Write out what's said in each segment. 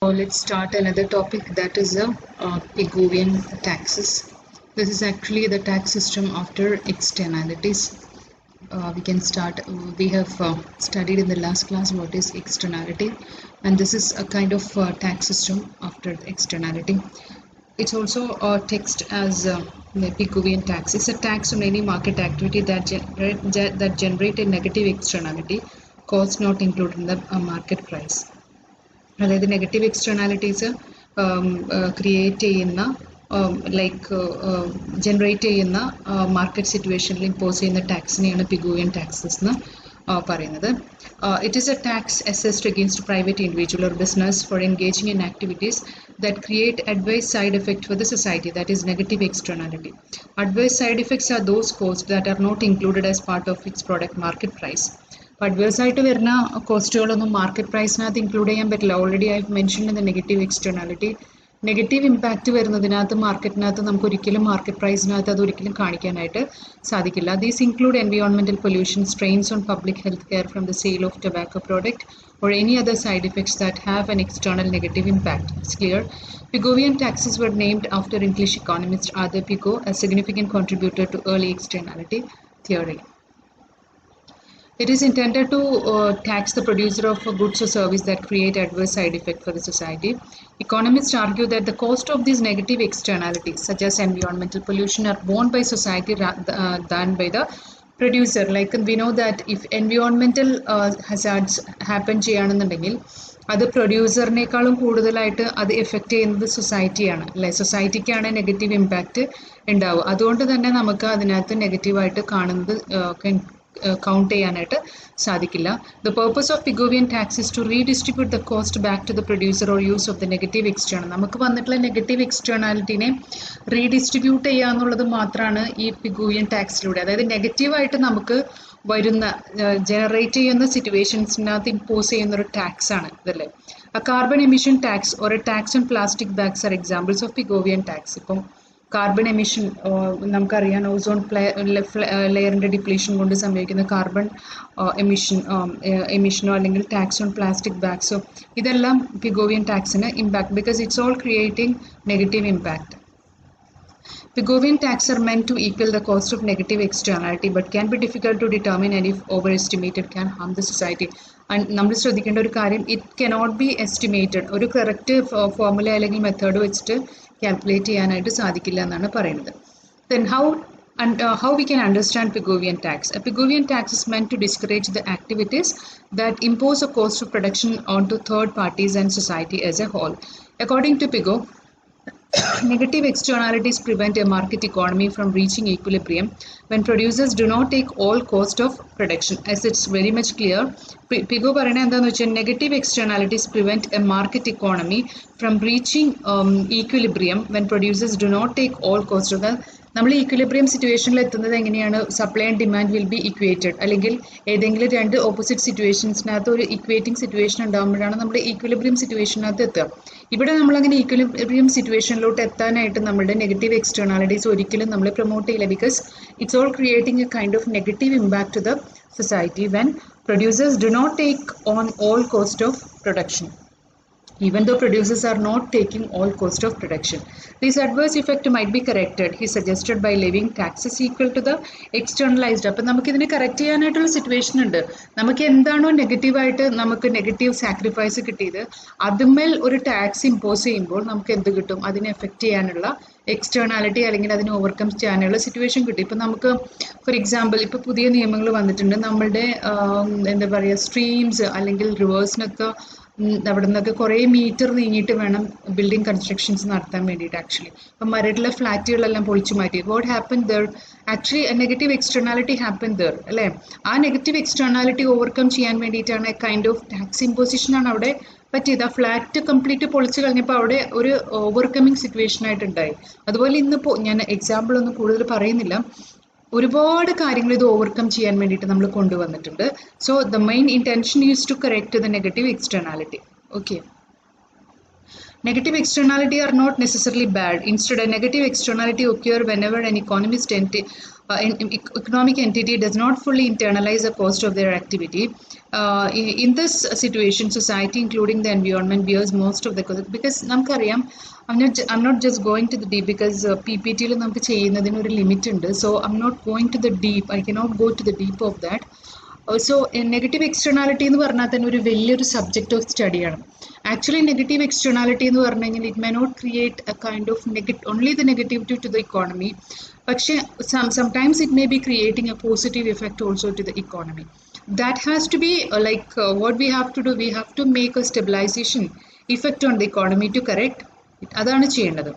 Let's start another topic, that is the Pigouvian taxes. This is actually the tax system after externalities. We can start. We have studied in the last class what is externality, and this is a kind of tax system after externality. It's also text as the Pigouvian tax. It's a tax on any market activity that generate a negative externality, cost not included in the market price. അതായത് negative externalities create ചെയ്യുന്ന generate ചെയ്യുന്ന market സിറ്റുവേഷനിൽ impose ചെയ്യുന്ന ടാക്സിനെയാണ് Pigouvian taxes എന്ന് പറയുന്നത്. It is a tax assessed against private individual or business for engaging in activities that create adverse side effect for the society, that is negative externality. Adverse side effects are those cost that are not included as part of its product market price. Adverse ആയിട്ട് വരുന്ന കോസ്റ്റുകളൊന്നും market പ്രൈസിനകത്ത് include ചെയ്യാൻ പറ്റില്ല. Already I mention in the negative externality. Negative impact വരുന്നതിനകത്ത് മാർക്കറ്റിനകത്ത് നമുക്ക് ഒരിക്കലും മാർക്കറ്റ് പ്രൈസിനകത്ത് അത് ഒരിക്കലും കാണിക്കാനായിട്ട് സാധിക്കില്ല. ദീസ് ഇൻക്ലൂഡ് എൻവയോൺമെന്റൽ pollution, strains on public health care from the sale of tobacco product or any other side effects that have an external negative impact. It's clear. Pigouvian taxes were named after English economist Arthur Pigou, a significant contributor to early externality theory. It is intended to tax the producer of goods or service that create adverse side effect for the society. Economists argue that the cost of these negative externalities, such as environmental pollution, are borne by society than by the producer. Like we know that if environmental hazards happen ചെയ്യാണെന്നുണ്ടെങ്കിൽ അത് പ്രൊഡ്യൂസറിനേക്കാളും കൂടുതലായിട്ട് അത് effect ചെയ്യുന്നത് സൊസൈറ്റിയാണ് അല്ലേ. സൊസൈറ്റിക്കാണ് negative impact ഉണ്ടാവുക. അതുകൊണ്ട് തന്നെ നമുക്ക് അതിനകത്ത് നെഗറ്റീവായിട്ട് കാണുന്നത് കൗണ്ട് ചെയ്യാനായിട്ട് സാധിക്കില്ല. The purpose of Pigouvian tax is to redistribute the cost back to the producer or use of the negative external. നമുക്ക് വന്നിട്ടുള്ള നെഗറ്റീവ് എക്സ്റ്റേണാലിറ്റിനെ റീഡിസ്ട്രിബ്യൂട്ട് ചെയ്യുക എന്നുള്ളത് മാത്രമാണ് ഈ പിഗോവിയൻ ടാക്സിലൂടെ. അതായത് നെഗറ്റീവായിട്ട് നമുക്ക് വരുന്ന ജനറേറ്റ് ചെയ്യുന്ന സിറ്റുവേഷൻസിനകത്ത് ഇമ്പോസ് ചെയ്യുന്ന ഒരു ടാക്സ് ആണ് ഇതല്ലേ. A carbon emission tax or a tax on plastic bags are examples of Pigouvian tax. ഇപ്പം കാർബൺ എമിഷൻ നമുക്കറിയാം, ഓസോൺ ലെയറിൻ്റെ ഡിപ്ലീഷൻ കൊണ്ട് സംഭവിക്കുന്ന കാർബൺ എമിഷനോ അല്ലെങ്കിൽ ടാക്സ് ഓൺ പ്ലാസ്റ്റിക് ബാഗ്സോ ഇതെല്ലാം പിഗോവിയൻ ടാക്സിന് impact, because it's all creating negative impact. Pigouvian tax are meant to equal the cost of negative externality but can be difficult to determine, and if overestimated can harm the society. And നമ്മൾ ശ്രദ്ധിക്കേണ്ട ഒരു കാര്യം, it cannot be estimated. ഒരു correct formula അല്ലെങ്കിൽ method വെച്ചിട്ട് calculate ചെയ്യാനായിട്ട് സാധിക്കില്ല എന്നാണ് പറയുന്നത്. Then how we can understand Pigouvian tax? A Pigouvian tax is meant to discourage the activities that impose a cost of production onto third parties and society as a whole. According to Pigou, negative externalities prevent a market economy from reaching equilibrium when producers do not take all cost of production. As it's very much clear, Pigou പറയുന്നത് എന്താണെന്ന് വെച്ചാൽ negative externalities prevent a market economy from reaching equilibrium when producers do not take all cost of the. നമ്മൾ equilibrium സിറ്റുവേഷനിൽ എത്തുന്നത് എങ്ങനെയാണ്? Supply and demand will be equated, അല്ലെങ്കിൽ ഏതെങ്കിലും രണ്ട് ഓപ്പോസിറ്റ് സിറ്റുവേഷൻസിനകത്ത് ഒരു ഇക്വേറ്റിംഗ് സിറ്റുവേഷൻ ഉണ്ടാകുമ്പോഴാണ് നമ്മൾ ഈക്വിലിബ്രിയം സിറ്റുവേഷനകത്ത് എത്തുക. ഇവിടെ നമ്മളങ്ങനെ ഈക്വിലിബ്രിയം സിറ്റുവേഷനിലോട്ട് എത്താനായിട്ട് നമ്മുടെ നെഗറ്റീവ് എക്സ്റ്റേണാലിറ്റീസ് ഒരിക്കലും നമ്മൾ പ്രൊമോട്ട് ചെയ്യില്ല, because it's all creating a kind of negative impact to the society when producers do not take on all cost of production, even though producers are not taking all cost of production. This adverse effect might be corrected, he suggested, by levying taxes equal to the externalized. അപ്പം നമുക്ക് ഇതിനെ correct ചെയ്യാനായിട്ടുള്ള situation ഉണ്ട്. നമുക്ക് എന്താണോ നെഗറ്റീവായിട്ട് നമുക്ക് negative sacrifice കിട്ടിയത് അതുമേൽ ഒരു ടാക്സ് ഇമ്പോസ് ചെയ്യുമ്പോൾ നമുക്ക് എന്ത് കിട്ടും? അതിനെ എഫക്റ്റ് ചെയ്യാനുള്ള എക്സ്റ്റേണാലിറ്റി അല്ലെങ്കിൽ അതിനെ ഓവർകം ചെയ്യാനുള്ള സിറ്റുവേഷൻ കിട്ടും. ഇപ്പം നമുക്ക് ഫോർ എക്സാമ്പിൾ ഇപ്പോൾ പുതിയ നിയമങ്ങൾ വന്നിട്ടുണ്ട്. നമ്മളുടെ എന്താ പറയുക, സ്ട്രീംസ് അല്ലെങ്കിൽ റിവേഴ്സിനൊക്കെ അവിടെ നിന്നൊക്കെ കുറേ മീറ്റർ നീങ്ങിയിട്ട് വേണം ബിൽഡിംഗ് കൺസ്ട്രക്ഷൻസ് നടത്താൻ വേണ്ടിയിട്ട്. ആക്ച്വലി ഇപ്പം മരടിലെ ഫ്ലാറ്റുകളെല്ലാം പൊളിച്ചു മാറ്റി. What happen there? Actually negative externality happen there അല്ലേ. ആ നെഗറ്റീവ് എക്സ്റ്റേണാലിറ്റി ഓവർകം ചെയ്യാൻ വേണ്ടിയിട്ടാണ് കൈൻഡ് ഓഫ് ടാക്സ് ഇമ്പോസിഷനാണ് അവിടെ പറ്റിയത്. ആ ഫ്ലാറ്റ് കംപ്ലീറ്റ് പൊളിച്ചു കഴിഞ്ഞപ്പോൾ അവിടെ ഒരു ഓവർകമ്മിങ് സിറ്റുവേഷൻ ആയിട്ടുണ്ടായി. അതുപോലെ ഇന്നിപ്പോൾ ഞാൻ എക്സാമ്പിൾ ഒന്നും കൂടുതൽ പറയുന്നില്ല, ഒരുപാട് കാര്യങ്ങൾ ഇത് ഓവർകം ചെയ്യാൻ വേണ്ടിയിട്ട് നമ്മൾ കൊണ്ടുവന്നിട്ടുണ്ട്. So the main intention is to correct the negative externality. Okay, Negative externality are not necessarily bad. Instead, a negative externality occur whenever an economic entity does not fully internalize the cost of their activity. In this situation, society, including the environment, bears most of the cost. Because I'm not just going to the deep because PPT il namukku cheyyunnadinu oru limit undu. So I'm not going to the deep. I cannot go to the deep of that. So negative externality എന്ന് പറഞ്ഞാൽ തന്നെ ഒരു വലിയൊരു subject of സ്റ്റഡിയാണ്. Actually negative externality എന്ന് പറഞ്ഞു കഴിഞ്ഞാൽ it may not create a kind of only the negativity to the economy, പക്ഷേ sometimes it may be creating a positive effect also to the economy. That has to be what we have to do, we have to make a stabilization effect on the economy to correct it. അതാണ് ചെയ്യേണ്ടത്.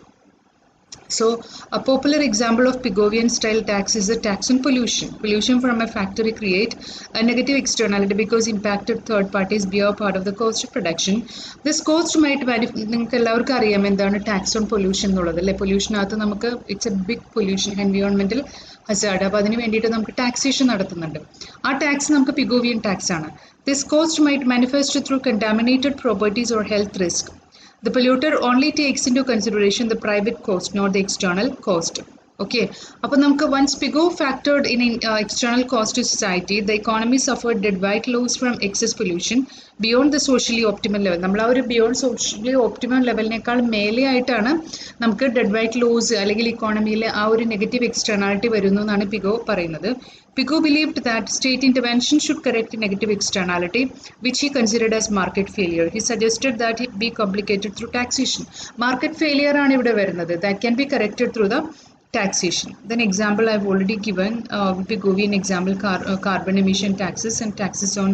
So, a popular example of Pigovian style tax is the tax on pollution. Pollution from a factory create a negative externality because impacted third parties bear part of the cost of production. This cost might നിങ്ങൾക്ക് എല്ലാവർക്കും അറിയാം എന്താണ് tax on pollution എന്നുള്ളത് അല്ലേ. പൊല്യൂഷനകത്ത് നമുക്ക് it's a big pollution, എൻവയോൺമെന്റൽ hazard. അപ്പോൾ അതിന് വേണ്ടിയിട്ട് നമുക്ക് ടാക്സേഷൻ നടത്തുന്നുണ്ട്. ആ ടാക്സ് നമുക്ക് പിഗോവിയൻ ടാക്സ് ആണ്. This cost might manifest through contaminated properties or health risk. The polluter only takes into consideration the private cost, not the external cost. Okay. അപ്പോൾ നമുക്ക് once PIGO factored in external cost to society, the economy suffered deadweight loss from excess pollution beyond the socially optimal level. നമ്മൾ ആ ഒരു beyond socially optimal ലെവലിനേക്കാൾ മേലെ ആയിട്ടാണ് നമുക്ക് ഡെഡ്വൈറ്റ് loss അല്ലെങ്കിൽ ഇക്കോണമിയിലെ ആ ഒരു നെഗറ്റീവ് എക്സ്റ്റേണാലിറ്റി വരുന്നു എന്നാണ് PIGO പറയുന്നത്. PIGO believed that state intervention should correct negative externality, which he considered as market failure. He suggested that it be complicated through taxation. Market failure ആണ് ഇവിടെ വരുന്നത്. That can be corrected through the taxation. Then example I've already given, Pigovian example, carbon emission taxes and taxes on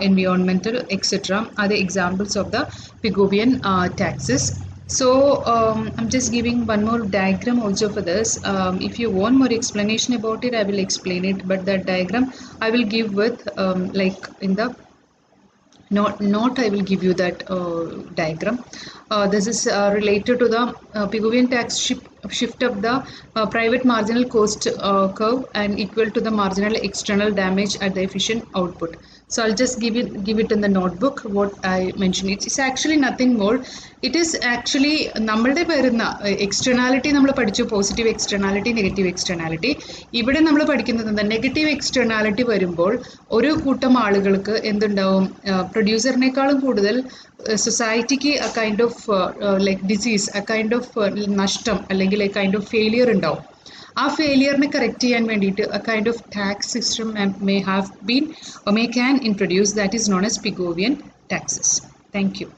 environmental etc. are the examples of the Pigovian taxes. So I'm just giving one more diagram also for this. If you want more explanation about it, I will explain it, but that diagram I will give with like in the note I will give you that diagram. This is related to the Pigovian tax shift of the private marginal cost curve and equal to the marginal external damage at the efficient output. So I'll just give it in the notebook what I mentioned. It's actually nothing more. It is actually നമ്മളുടെ വരുന്ന externality നമ്മൾ പഠിച്ചു, positive externality, negative externality. ഇവിടെ നമ്മൾ പഠിക്കുന്നത് എന്താ, negative externality വരുമ്പോൾ ഒരു കൂട്ടം ആളുകൾക്ക് എന്തുണ്ടാവും, പ്രൊഡ്യൂസറിനേക്കാളും കൂടുതൽ സൊസൈറ്റിക്ക് a kind of like disease, a kind of നഷ്ടം അല്ലെങ്കിൽ എ കൈൻഡ് ഓഫ് ഫെയിലിയർ ഉണ്ടാവും. ആ ഫെയിലിയറിനെ കറക്റ്റ് ചെയ്യാൻ വേണ്ടിയിട്ട് A kind of tax system may have been or may can introduce, that is known as Pigovian taxes. Thank you.